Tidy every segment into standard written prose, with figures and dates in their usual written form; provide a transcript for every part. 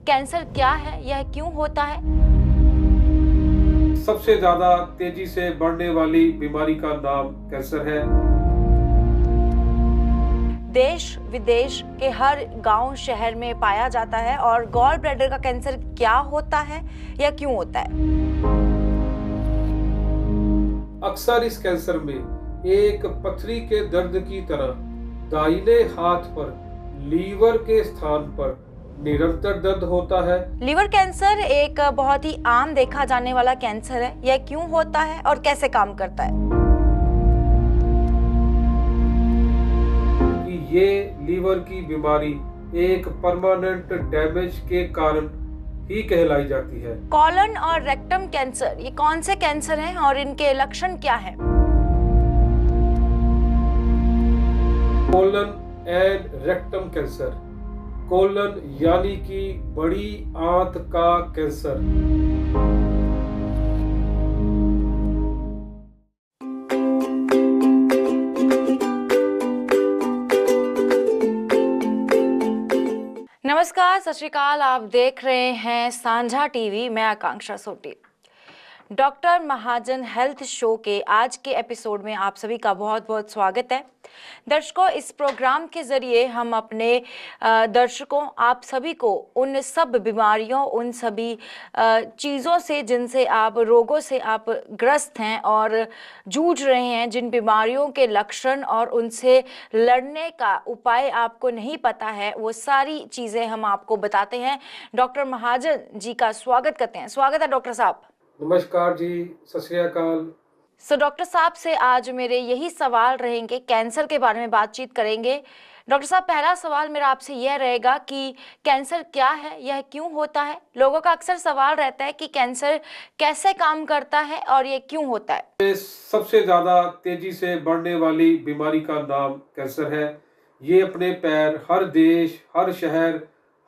Cancer क्या है, यह क्यों होता है? सबसे ज्यादा तेजी से बढ़ने वाली बीमारी का नाम कैंसर है। देश विदेश के हर गांव शहर में पाया जाता है। और गॉल ब्लैडर का कैंसर क्या होता है, यह क्यों होता है? अक्सर इस कैंसर में एक पथरी के दर्द की तरह दाहिने हाथ पर लीवर के स्थान पर निरंतर दर्द होता है। लीवर कैंसर एक बहुत ही आम देखा जाने वाला कैंसर है। यह क्यों होता है और कैसे काम करता है? कि ये लीवर की बीमारी एक परमानेंट डैमेज के कारण ही कहलाई जाती है। कॉलन और रेक्टम कैंसर, ये कौन से कैंसर हैं और इनके लक्षण क्या हैं? Colon and rectum cancer. Colon यानी कि बड़ी आंत का कैंसर। नमस्कार, सत श्री अकाल। आप देख रहे हैं साझा टीवी। मैं आकांक्षा सोटी। डॉक्टर महाजन हेल्थ शो के आज के एपिसोड में आप सभी का बहुत बहुत स्वागत है। दर्शकों, इस प्रोग्राम के जरिए हम अपने दर्शकों, आप सभी को उन सब बीमारियों, उन सभी चीज़ों से, जिनसे आप, रोगों से आप ग्रस्त हैं और जूझ रहे हैं, जिन बीमारियों के लक्षण और उनसे लड़ने का उपाय आपको नहीं पता है, वो सारी चीज़ें हम आपको बताते हैं। डॉक्टर महाजन जी का स्वागत करते हैं। स्वागत है डॉक्टर साहब। नमस्कार जी, सत श्री अकाल। डॉक्टर साहब से आज मेरे यही सवाल रहेंगे, कैंसर के बारे में बातचीत करेंगे। डॉक्टर साहब, पहला सवाल मेरा आपसे यह रहेगा कि कैंसर क्या है, यह क्यों होता है? लोगों का अक्सर सवाल रहता है कि कैंसर कैसे काम करता है और ये क्यों होता है? सबसे ज्यादा तेजी से बढ़ने वाली बीमारी का नाम कैंसर है। ये अपने पैर हर देश, हर शहर,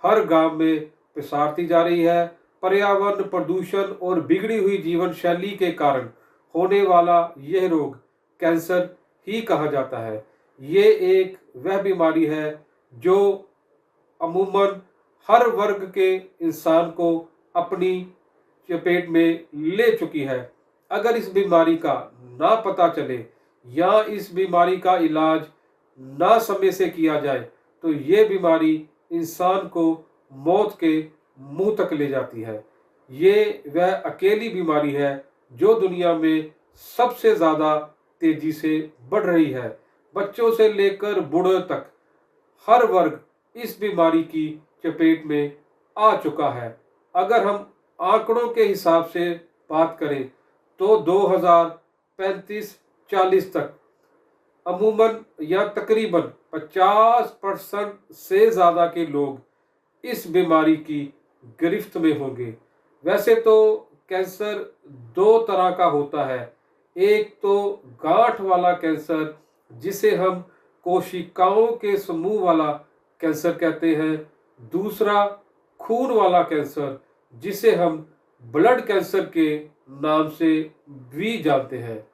हर गांव में पसारती जा रही है। पर्यावरण प्रदूषण और बिगड़ी हुई जीवन शैली के कारण होने वाला यह रोग कैंसर ही कहा जाता है। ये एक वह बीमारी है जो अमूमन हर वर्ग के इंसान को अपनी चपेट में ले चुकी है। अगर इस बीमारी का ना पता चले या इस बीमारी का इलाज ना समय से किया जाए तो ये बीमारी इंसान को मौत के मुंह तक ले जाती है। ये वह अकेली बीमारी है जो दुनिया में सबसे ज़्यादा तेजी से बढ़ रही है। बच्चों से लेकर बूढ़ों तक हर वर्ग इस बीमारी की चपेट में आ चुका है। अगर हम आंकड़ों के हिसाब से बात करें तो 2035-40 तक अमूमन या तकरीबन 50% से ज़्यादा के लोग इस बीमारी की गिरफ्त में होंगे। वैसे तो कैंसर दो तरह का होता है। एक तो गांठ वाला कैंसर, जिसे हम कोशिकाओं के समूह वाला कैंसर कहते हैं। दूसरा खून वाला कैंसर, जिसे हम ब्लड कैंसर के नाम से भी जानते हैं।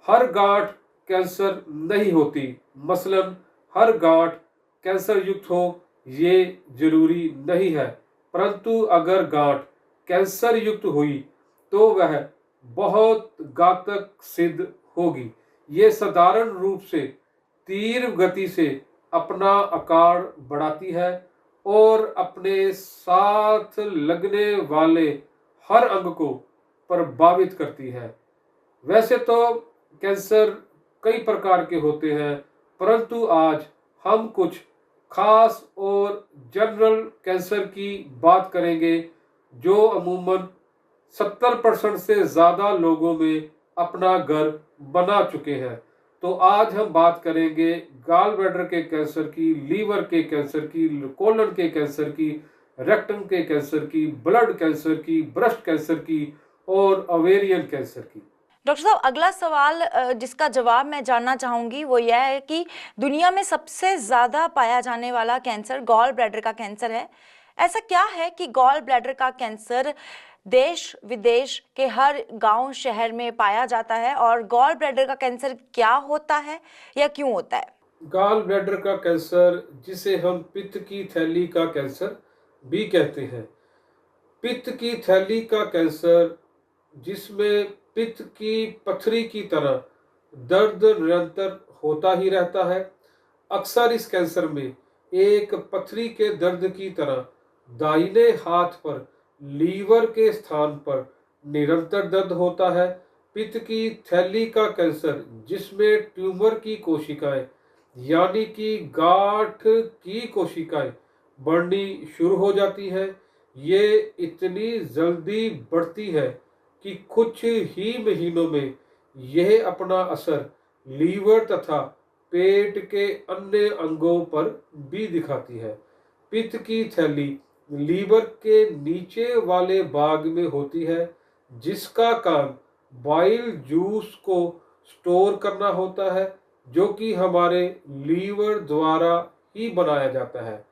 हर गांठ कैंसर नहीं होती, मसलन हर गांठ कैंसर युक्त हो ये जरूरी नहीं है, परंतु अगर गांठ कैंसर युक्त हुई तो वह बहुत घातक सिद्ध होगी। ये साधारण रूप से तीव्र गति से अपना आकार बढ़ाती है और अपने साथ लगने वाले हर अंग को प्रभावित करती है। वैसे तो कैंसर कई प्रकार के होते हैं, परंतु आज हम कुछ खास और जनरल कैंसर की बात करेंगे जो अमूमन 70% से ज़्यादा लोगों में अपना घर बना चुके हैं। तो आज हम बात करेंगे गॉल ब्लैडर के कैंसर की, लीवर के कैंसर की, कोलन के कैंसर की, रेक्टम के कैंसर की, ब्लड कैंसर की, ब्रेस्ट कैंसर की और ओवेरियन कैंसर की। डॉक्टर साहब, अगला सवाल जिसका जवाब मैं जानना चाहूँगी वो यह है कि दुनिया में सबसे ज़्यादा पाया जाने वाला कैंसर गॉल ब्लैडर का कैंसर है। ऐसा क्या है कि गॉल ब्लैडर का कैंसर देश विदेश के हर गांव शहर में पाया जाता है? और गॉल ब्लैडर का कैंसर क्या होता है या क्यों होता है? गॉल ब्लैडर का कैंसर, जिसे हम पित्त की थैली का कैंसर भी कहते हैं। पित्त की थैली का कैंसर, जिसमें पित्त की पथरी की तरह दर्द निरंतर होता ही रहता है। अक्सर इस कैंसर में एक पथरी के दर्द की तरह दाहिने हाथ पर लीवर के स्थान पर निरंतर दर्द होता है। पित्त की थैली का कैंसर, जिसमें ट्यूमर की कोशिकाएं यानी कि गांठ की कोशिकाएं बढ़नी शुरू हो जाती हैं, ये इतनी जल्दी बढ़ती है कि कुछ ही महीनों में यह अपना असर लीवर तथा पेट के अन्य अंगों पर भी दिखाती है। पित्त की थैली लीवर के नीचे वाले भाग में होती है, जिसका काम बाइल जूस को स्टोर करना होता है, जो कि हमारे लीवर द्वारा ही बनाया जाता है।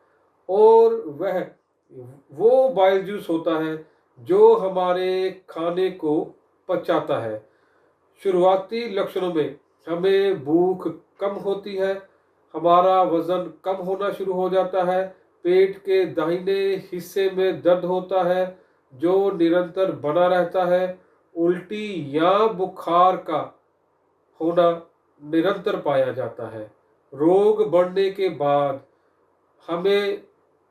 और वह वो बाइल जूस होता है जो हमारे खाने को पचाता है। शुरुआती लक्षणों में हमें भूख कम होती है, हमारा वजन कम होना शुरू हो जाता है, पेट के दाहिने हिस्से में दर्द होता है जो निरंतर बना रहता है, उल्टी या बुखार का होना निरंतर पाया जाता है। रोग बढ़ने के बाद हमें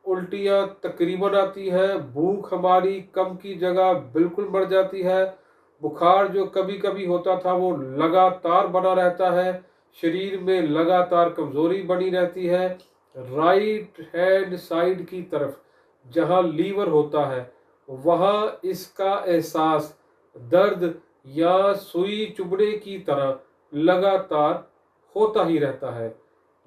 उल्टियाँ तकरीबन आती हैं, भूख हमारी कम की जगह बिल्कुल बढ़ जाती है, बुखार जो कभी कभी होता था वो लगातार बना रहता है, शरीर में लगातार कमजोरी बनी रहती है। राइट हैंड साइड की तरफ जहाँ लीवर होता है वहाँ इसका एहसास दर्द या सुई चुभने की तरह लगातार होता ही रहता है।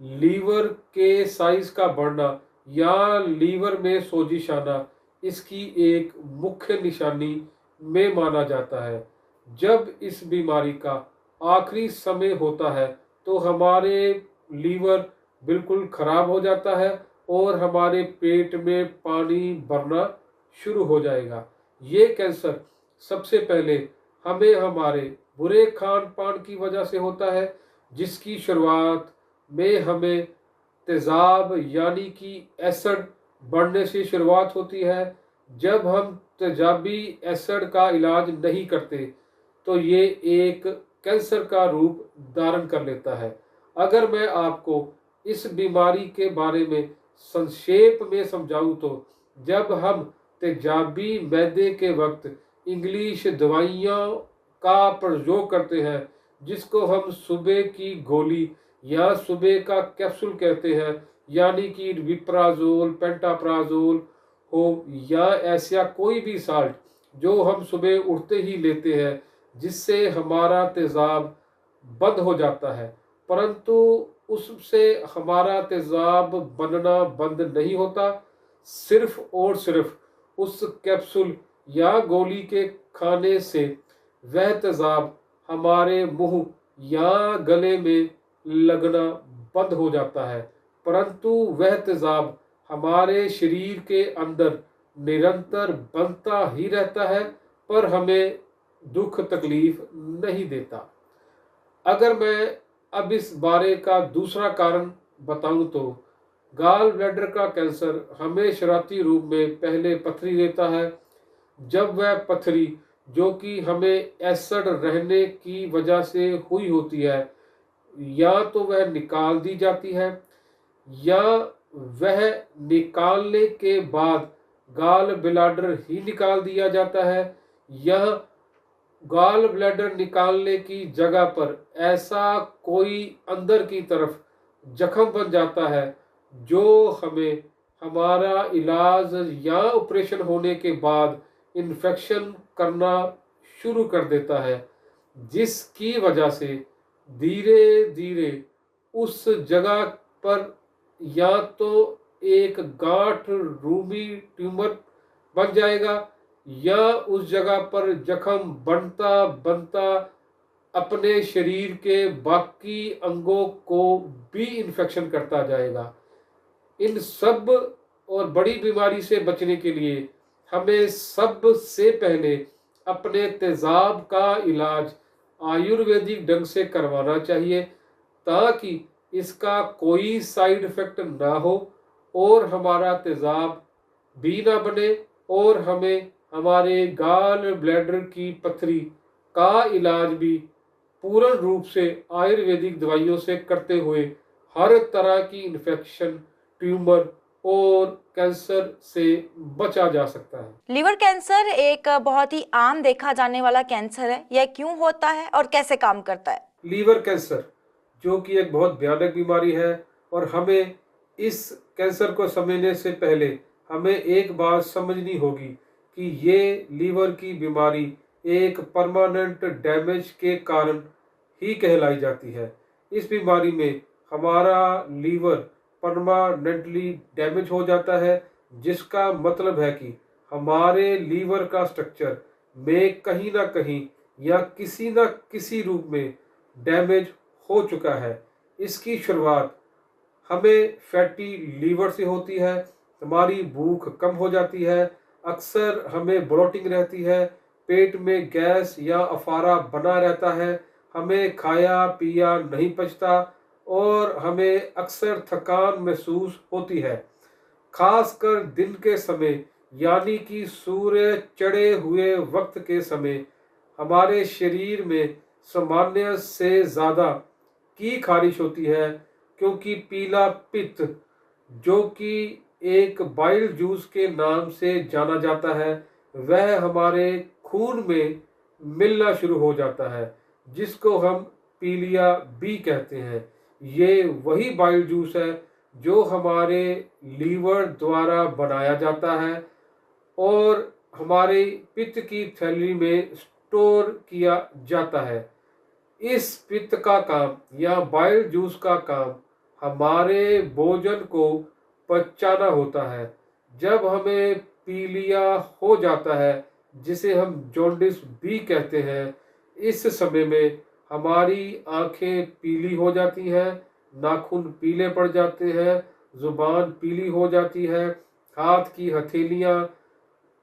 लीवर के साइज का बढ़ना या लीवर में सोजिश आना इसकी एक मुख्य निशानी में माना जाता है। जब इस बीमारी का आखिरी समय होता है तो हमारे लीवर बिल्कुल खराब हो जाता है और हमारे पेट में पानी भरना शुरू हो जाएगा। ये कैंसर सबसे पहले हमें हमारे बुरे खान पान की वजह से होता है, जिसकी शुरुआत में हमें तेजाब यानी कि एसिड बढ़ने से शुरुआत होती है। जब हम तेजाबी एसिड का इलाज नहीं करते तो ये एक कैंसर का रूप धारण कर लेता है। अगर मैं आपको इस बीमारी के बारे में संक्षेप में समझाऊं तो जब हम तेजाबी मैदे के वक्त इंग्लिश दवाइयों का प्रयोग करते हैं, जिसको हम सुबह की गोली या सुबह का कैप्सूल कहते हैं, यानी कि विप्राजोल, पेंटाप्राजोल हो या ऐसा कोई भी साल्ट जो हम सुबह उठते ही लेते हैं, जिससे हमारा तेजाब बंद हो जाता है, परंतु उससे हमारा तेजाब बनना बंद नहीं होता। सिर्फ और सिर्फ उस कैप्सूल या गोली के खाने से वह तेजाब हमारे मुंह या गले में लगना बंद हो जाता है, परंतु वह तेजाब हमारे शरीर के अंदर निरंतर बनता ही रहता है, पर हमें दुख तकलीफ नहीं देता। अगर मैं अब इस बारे का दूसरा कारण बताऊं तो गाल ब्लैडर का कैंसर हमें शुरुआती रूप में पहले पथरी देता है। जब वह पथरी, जो कि हमें एसिड रहने की वजह से हुई होती है, या तो वह निकाल दी जाती है या वह निकालने के बाद गाल ब्लैडर ही निकाल दिया जाता है, यह गॉल ब्लैडर निकालने की जगह पर ऐसा कोई अंदर की तरफ जख्म बन जाता है जो हमें हमारा इलाज या ऑपरेशन होने के बाद इन्फेक्शन करना शुरू कर देता है, जिसकी वजह से धीरे धीरे उस जगह पर या तो एक गांठ रूमी ट्यूमर बन जाएगा या उस जगह पर जख्म बनता बनता अपने शरीर के बाकी अंगों को भी इन्फेक्शन करता जाएगा। इन सब और बड़ी बीमारी से बचने के लिए हमें सबसे पहले अपने तेजाब का इलाज आयुर्वेदिक ढंग से करवाना चाहिए, ताकि इसका कोई साइड इफेक्ट ना हो और हमारा तेजाब भी ना बने और हमें हमारे गाल ब्लैडर की पथरी का इलाज भी पूर्ण रूप से आयुर्वेदिक दवाइयों से करते हुए हर तरह की इन्फेक्शन, ट्यूमर और कैंसर से बचा जा सकता है। लिवर कैंसर एक बहुत ही आम देखा जाने वाला कैंसर है। यह क्यों होता है और कैसे काम करता है? लीवर कैंसर जो कि एक बहुत भयानक बीमारी है, और हमें इस कैंसर को समझने से पहले हमें एक बात समझनी होगी कि ये लीवर की बीमारी एक परमानेंट डैमेज के कारण ही कहलाई जाती है। इस बीमारी में हमारा लीवर परमानेंटली डैमेज हो जाता है, जिसका मतलब है कि हमारे लीवर का स्ट्रक्चर में कहीं ना कहीं या किसी ना किसी रूप में डैमेज हो चुका है। इसकी शुरुआत हमें फैटी लीवर से होती है, हमारी भूख कम हो जाती है, अक्सर हमें ब्लोटिंग रहती है, पेट में गैस या अफारा बना रहता है, हमें खाया पिया नहीं पचता और हमें अक्सर थकान महसूस होती है। खासकर दिन के समय यानी कि सूर्य चढ़े हुए वक्त के समय हमारे शरीर में सामान्य से ज़्यादा की खारिश होती है, क्योंकि पीला पित्त जो कि एक बाइल जूस के नाम से जाना जाता है वह हमारे खून में मिलना शुरू हो जाता है, जिसको हम पीलिया बी कहते हैं। ये वही बाइल जूस है जो हमारे लीवर द्वारा बनाया जाता है और हमारे पित्त की थैली में स्टोर किया जाता है। इस पित्त का काम या बाइल जूस का काम हमारे भोजन को पचाना होता है। जब हमें पीलिया हो जाता है, जिसे हम जॉन्डिस भी कहते हैं, इस समय में हमारी आंखें पीली हो जाती हैं, नाखून पीले पड़ जाते हैं, जुबान पीली हो जाती है, हाथ की हथेलियां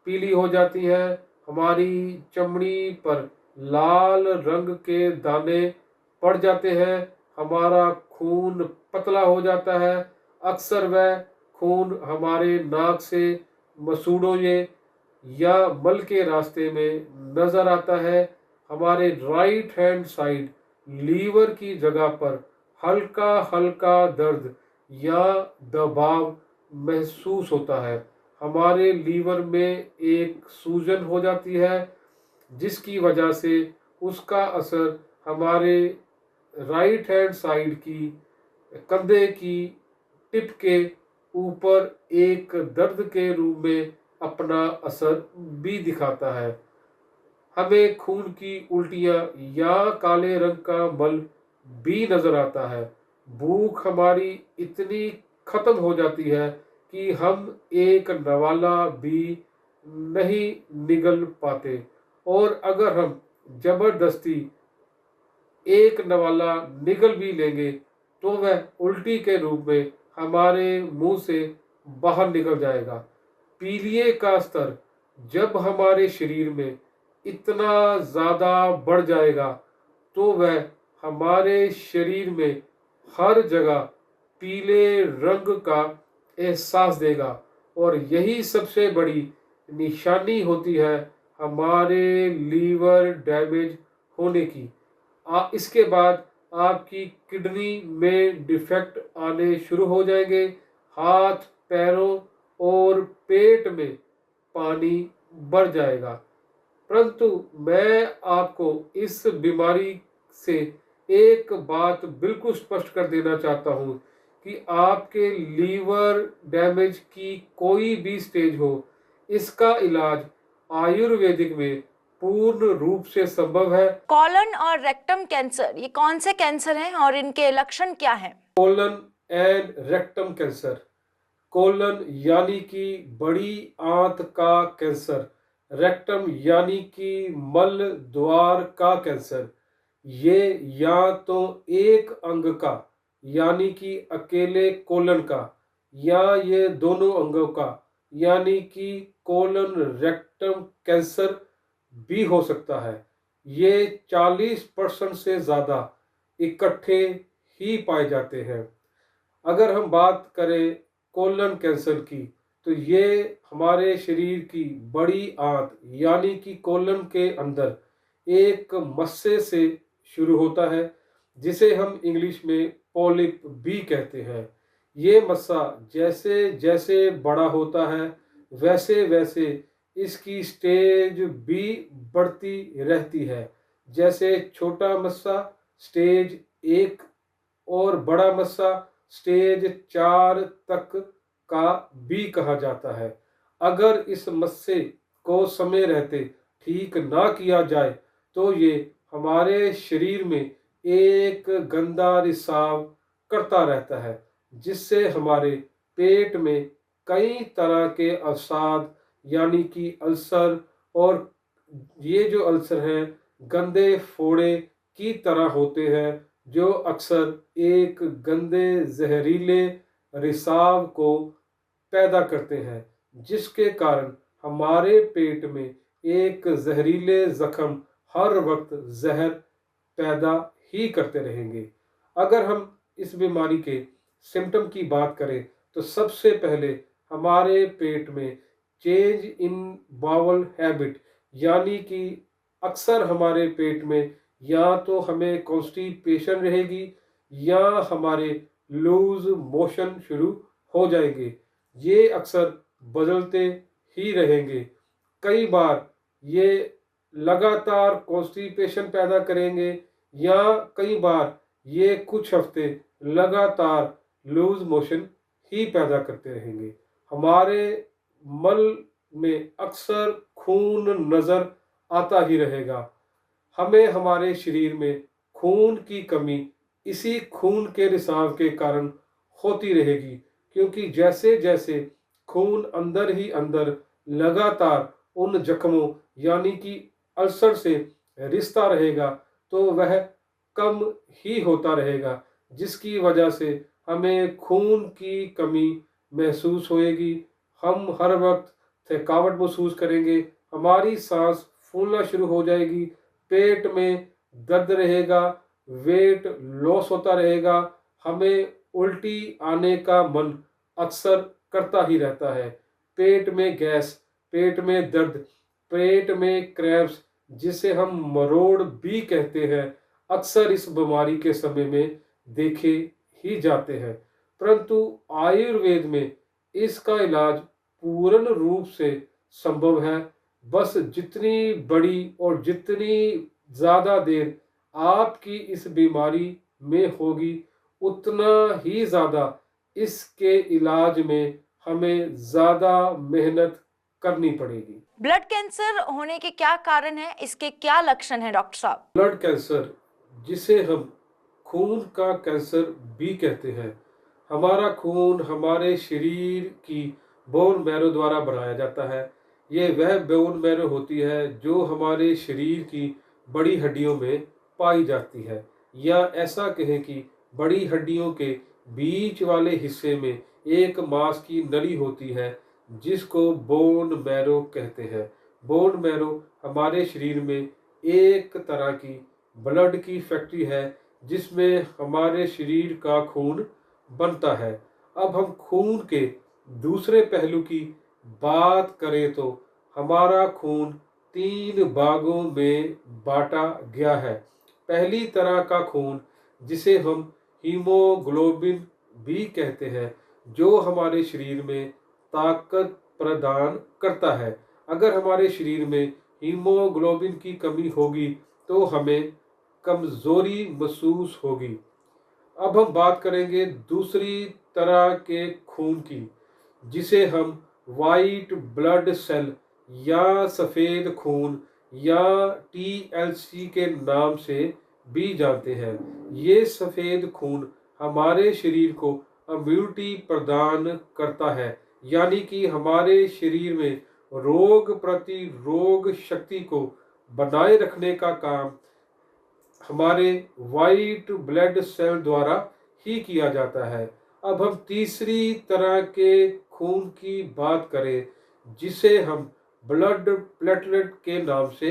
पीली हो जाती है, हमारी चमड़ी पर लाल रंग के दाने पड़ जाते हैं, हमारा खून पतला हो जाता है। अक्सर वह खून हमारे नाक से मसूड़ों या मल के रास्ते में नजर आता है। हमारे राइट हैंड साइड लीवर की जगह पर हल्का हल्का दर्द या दबाव महसूस होता है। हमारे लीवर में एक सूजन हो जाती है, जिसकी वजह से उसका असर हमारे राइट हैंड साइड की कंधे की टिप के ऊपर एक दर्द के रूप में अपना असर भी दिखाता है। हमें खून की उल्टियां या काले रंग का मल भी नजर आता है। भूख हमारी इतनी खत्म हो जाती है कि हम एक नवाला भी नहीं निगल पाते, और अगर हम जबरदस्ती एक नवाला निगल भी लेंगे तो वह उल्टी के रूप में हमारे मुंह से बाहर निकल जाएगा। पीलिए का स्तर जब हमारे शरीर में इतना ज़्यादा बढ़ जाएगा तो वह हमारे शरीर में हर जगह पीले रंग का एहसास देगा, और यही सबसे बड़ी निशानी होती है हमारे लीवर डैमेज होने की। इसके बाद आपकी किडनी में डिफेक्ट आने शुरू हो जाएंगे, हाथ पैरों और पेट में पानी बढ़ जाएगा। परंतु मैं आपको इस बीमारी से एक बात बिल्कुल स्पष्ट कर देना चाहता हूँ कि आपके लीवर डैमेज की कोई भी स्टेज हो, इसका इलाज आयुर्वेदिक में पूर्ण रूप से संभव है। कॉलन और रेक्टम कैंसर ये कौन से कैंसर हैं और इनके लक्षण क्या हैं? Colon and rectum cancer. Colon यानी कि बड़ी आंत का कैंसर, रेक्टम यानी कि मल द्वार का कैंसर। ये या तो एक अंग का यानी कि अकेले कोलन का, या ये दोनों अंगों का यानी कि कोलन रेक्टम कैंसर भी हो सकता है। ये 40% से ज़्यादा इकट्ठे ही पाए जाते हैं। अगर हम बात करें कोलन कैंसर की, तो ये हमारे शरीर की बड़ी आंत यानी कि कोलन के अंदर एक मस्से से शुरू होता है, जिसे हम इंग्लिश में पॉलिप भी कहते हैं। ये मस्सा जैसे जैसे बड़ा होता है वैसे वैसे इसकी स्टेज भी बढ़ती रहती है। जैसे छोटा मस्सा स्टेज 1 और बड़ा मस्सा स्टेज 4 तक का भी कहा जाता है। अगर इस मस्से को समय रहते ठीक ना किया जाए तो ये हमारे शरीर में एक गंदा रिसाव करता रहता है, जिससे हमारे पेट में कई तरह के अवसाद यानी कि अल्सर, और ये जो अल्सर हैं गंदे फोड़े की तरह होते हैं, जो अक्सर एक गंदे जहरीले रिसाव को पैदा करते हैं, जिसके कारण हमारे पेट में एक जहरीले जख्म हर वक्त जहर पैदा ही करते रहेंगे। अगर हम इस बीमारी के सिम्टम की बात करें तो सबसे पहले हमारे पेट में चेंज इन बावल हैबिट यानी कि अक्सर हमारे पेट में या तो हमें कॉन्स्टिपेशन रहेगी या हमारे लूज मोशन शुरू हो जाएंगे। ये अक्सर बदलते ही रहेंगे। कई बार ये लगातार कॉन्स्टिपेशन पैदा करेंगे या कई बार ये कुछ हफ्ते लगातार लूज मोशन ही पैदा करते रहेंगे। हमारे मल में अक्सर खून नजर आता ही रहेगा। हमें हमारे शरीर में खून की कमी इसी खून के रिसाव के कारण होती रहेगी, क्योंकि जैसे जैसे खून अंदर ही अंदर लगातार उन जख्मों यानी कि अल्सर से रिश्ता रहेगा तो वह कम ही होता रहेगा, जिसकी वजह से हमें खून की कमी महसूस होएगी। हम हर वक्त थकावट महसूस करेंगे, हमारी सांस फूलना शुरू हो जाएगी, पेट में दर्द रहेगा, वेट लॉस होता रहेगा, हमें उल्टी आने का मन अक्सर करता ही रहता है। पेट में गैस, पेट में दर्द, पेट में क्रैम्प्स जिसे हम मरोड़ भी कहते हैं, अक्सर इस बीमारी के समय में देखे ही जाते हैं। परंतु आयुर्वेद में इसका इलाज पूर्ण रूप से संभव है। बस जितनी बड़ी और जितनी ज़्यादा देर आपकी इस बीमारी में होगी, उतना ही ज़्यादा इसके इलाज में हमें ज़्यादा मेहनत करनी पड़ेगी। ब्लड कैंसर होने के क्या कारण है, इसके क्या लक्षण हैं डॉक्टर साहब? ब्लड कैंसर, जिसे हम खून का कैंसर भी कहते हैं, हमारा खून हमारे शरीर की बोन मैरो द्वारा बनाया जाता है। ये वह बोन मैरो होती है जो हमारे शरीर की बड़ी हड्डियों में पाई जाती है, या ऐसा कहें कि बड़ी हड्डियों के बीच वाले हिस्से में एक मांस की नली होती है जिसको बोन मैरो कहते हैं। बोन मैरो हमारे शरीर में एक तरह की ब्लड की फैक्ट्री है जिसमें हमारे शरीर का खून बनता है। अब हम खून के दूसरे पहलू की बात करें तो हमारा खून 3 भागों में बांटा गया है। पहली तरह का खून, जिसे हम हीमोग्लोबिन भी कहते हैं, जो हमारे शरीर में ताकत प्रदान करता है। अगर हमारे शरीर में हीमोग्लोबिन की कमी होगी तो हमें कमजोरी महसूस होगी। अब हम बात करेंगे दूसरी तरह के खून की, जिसे हम वाइट ब्लड सेल या सफ़ेद खून या TLC के नाम से भी जानते हैं। ये सफ़ेद खून हमारे शरीर को इम्यूनिटी प्रदान करता है, यानी कि हमारे शरीर में रोग प्रतिरोग शक्ति को बनाए रखने का काम हमारे वाइट ब्लड सेल द्वारा ही किया जाता है। अब हम तीसरी तरह के खून की बात करें, जिसे हम ब्लड प्लेटलेट के नाम से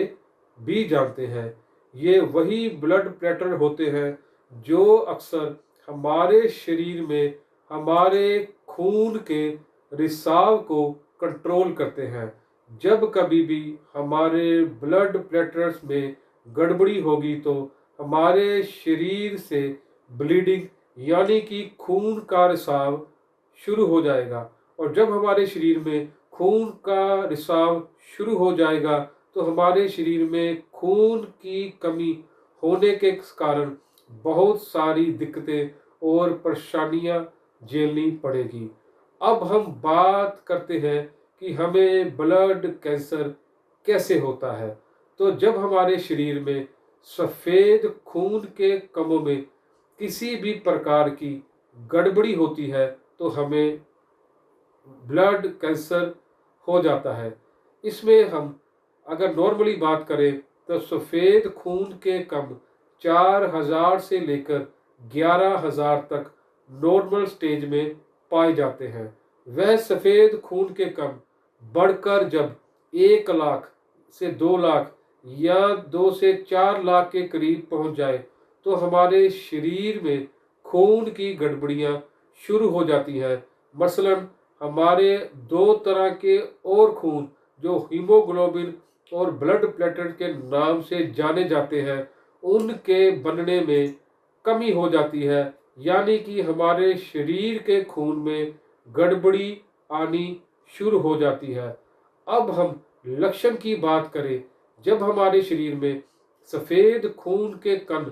भी जानते हैं। ये वही ब्लड प्लेटलेट होते हैं जो अक्सर हमारे शरीर में हमारे खून के रिसाव को कंट्रोल करते हैं। जब कभी भी हमारे ब्लड प्लेटलेट्स में गड़बड़ी होगी तो हमारे शरीर से ब्लीडिंग यानी कि खून का रिसाव शुरू हो जाएगा, और जब हमारे शरीर में खून का रिसाव शुरू हो जाएगा तो हमारे शरीर में खून की कमी होने के कारण बहुत सारी दिक्कतें और परेशानियां झेलनी पड़ेगी। अब हम बात करते हैं कि हमें ब्लड कैंसर कैसे होता है। तो जब हमारे शरीर में सफ़ेद खून के कणों में किसी भी प्रकार की गड़बड़ी होती है तो हमें ब्लड कैंसर हो जाता है। इसमें हम अगर नॉर्मली बात करें तो सफ़ेद खून के कण 4000 से लेकर 11000 तक नॉर्मल स्टेज में पाए जाते हैं। वह सफ़ेद खून के कण बढ़कर जब 1 लाख से 2 लाख या 2 से 4 लाख के करीब पहुंच जाए तो हमारे शरीर में खून की गड़बड़ियां शुरू हो जाती हैं। मसलन हमारे 2 तरह के और खून जो हीमोग्लोबिन और ब्लड प्लेटलेट के नाम से जाने जाते हैं उनके बनने में कमी हो जाती है, यानी कि हमारे शरीर के खून में गड़बड़ी आनी शुरू हो जाती है। अब हम लक्षण की बात करें, जब हमारे शरीर में सफ़ेद खून के कण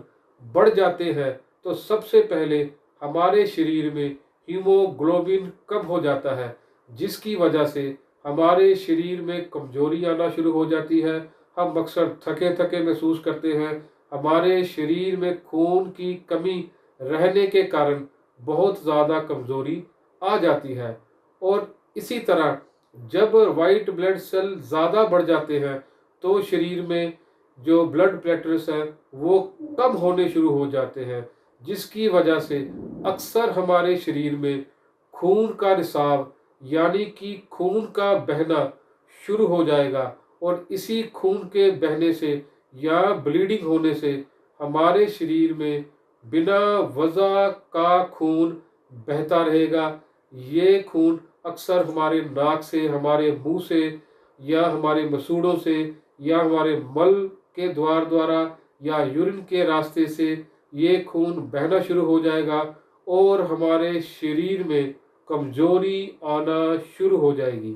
बढ़ जाते हैं तो सबसे पहले हमारे शरीर में हीमोग्लोबिन कम हो जाता है, जिसकी वजह से हमारे शरीर में कमजोरी आना शुरू हो जाती है। हम अक्सर थके थके महसूस करते हैं। हमारे शरीर में खून की कमी रहने के कारण बहुत ज़्यादा कमजोरी आ जाती है। और इसी तरह जब वाइट ब्लड सेल ज़्यादा बढ़ जाते हैं तो शरीर में जो ब्लड प्लेटलेट्स हैं वो कम होने शुरू हो जाते हैं, जिसकी वजह से अक्सर हमारे शरीर में खून का रिसाव यानी कि खून का बहना शुरू हो जाएगा, और इसी खून के बहने से या ब्लीडिंग होने से हमारे शरीर में बिना वजह का खून बहता रहेगा। ये खून अक्सर हमारे नाक से, हमारे मुंह से या हमारे मसूड़ों से या हमारे मल के द्वारा या यूरिन के रास्ते से ये खून बहना शुरू हो जाएगा और हमारे शरीर में कमजोरी आना शुरू हो जाएगी।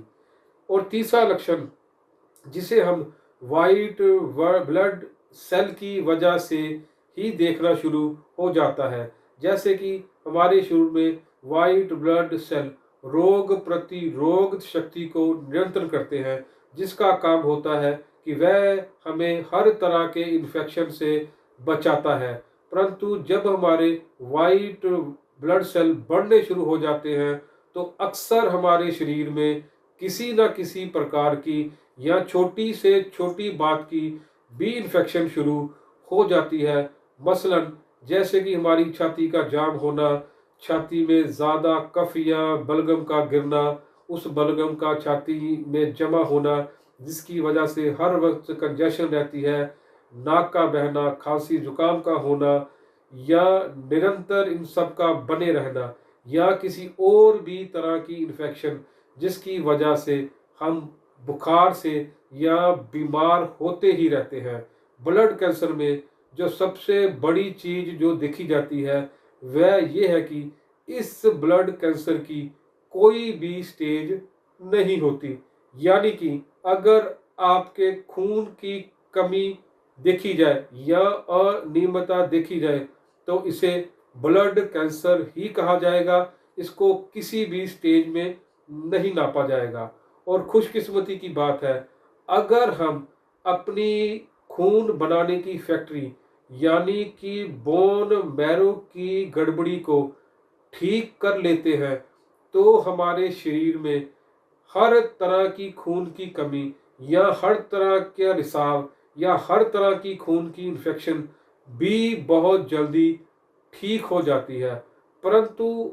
और तीसरा लक्षण जिसे हम वाइट ब्लड सेल की वजह से ही देखना शुरू हो जाता है, जैसे कि हमारे शरीर में वाइट ब्लड सेल रोग प्रतिरोध शक्ति को नियंत्रण करते हैं, जिसका काम होता है कि वह हमें हर तरह के इन्फेक्शन से बचाता है। परंतु जब हमारे वाइट ब्लड सेल बढ़ने शुरू हो जाते हैं तो अक्सर हमारे शरीर में किसी न किसी प्रकार की या छोटी से छोटी बात की भी इन्फेक्शन शुरू हो जाती है। मसलन जैसे कि हमारी छाती का जाम होना, छाती में ज़्यादा कफ या बलगम का गिरना, उस बलगम का छाती में जमा होना जिसकी वजह से हर वक्त कंजेशन रहती है, नाक का बहना, खांसी जुकाम का होना या निरंतर इन सब का बने रहना, या किसी और भी तरह की इन्फेक्शन जिसकी वजह से हम बुखार से या बीमार होते ही रहते हैं। ब्लड कैंसर में जो सबसे बड़ी चीज जो देखी जाती है वह ये है कि इस ब्लड कैंसर की कोई भी स्टेज नहीं होती, यानी कि अगर आपके खून की कमी देखी जाए या अनियमितता देखी जाए तो इसे ब्लड कैंसर ही कहा जाएगा। इसको किसी भी स्टेज में नहीं नापा जाएगा। और खुशकिस्मती की बात है, अगर हम अपनी खून बनाने की फैक्ट्री यानी कि बोन मैरो की गड़बड़ी को ठीक कर लेते हैं तो हमारे शरीर में हर तरह की खून की कमी या हर तरह का रिसाव या हर तरह की खून की इन्फेक्शन भी बहुत जल्दी ठीक हो जाती है। परंतु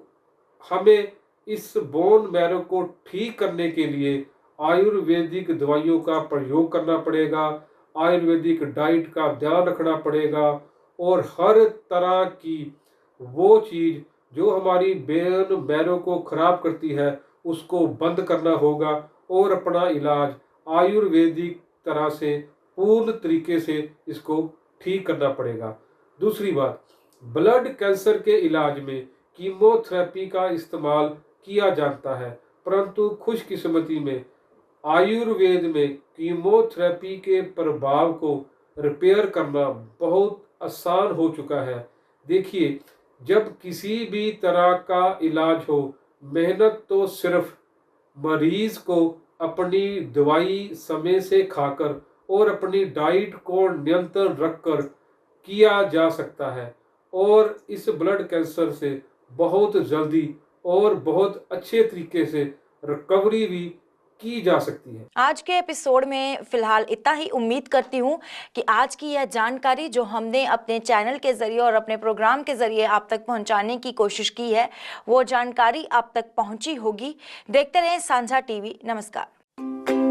हमें इस बोन मैरो को ठीक करने के लिए आयुर्वेदिक दवाइयों का प्रयोग करना पड़ेगा, आयुर्वेदिक डाइट का ध्यान रखना पड़ेगा, और हर तरह की वो चीज़ जो हमारी बोन मैरो को खराब करती है उसको बंद करना होगा और अपना इलाज आयुर्वेदिक तरह से पूर्ण तरीके से इसको ठीक करना पड़ेगा। दूसरी बात, ब्लड कैंसर के इलाज में कीमोथेरेपी का इस्तेमाल किया जाता है, परंतु खुशकिस्मती में आयुर्वेद में कीमोथेरेपी के प्रभाव को रिपेयर करना बहुत आसान हो चुका है। देखिए, जब किसी भी तरह का इलाज हो, मेहनत तो सिर्फ मरीज को अपनी दवाई समय से खाकर और अपनी डाइट को नियंत्रण रखकर किया जा सकता है और इस ब्लड कैंसर से बहुत जल्दी और बहुत अच्छे तरीके से रिकवरी भी की जा सकती है। आज के एपिसोड में फिलहाल इतना ही। उम्मीद करती हूँ कि आज की यह जानकारी जो हमने अपने चैनल के जरिए और अपने प्रोग्राम के जरिए आप तक पहुँचाने की कोशिश की है, वो जानकारी आप तक पहुँची होगी। देखते रहें साझा टीवी। नमस्कार।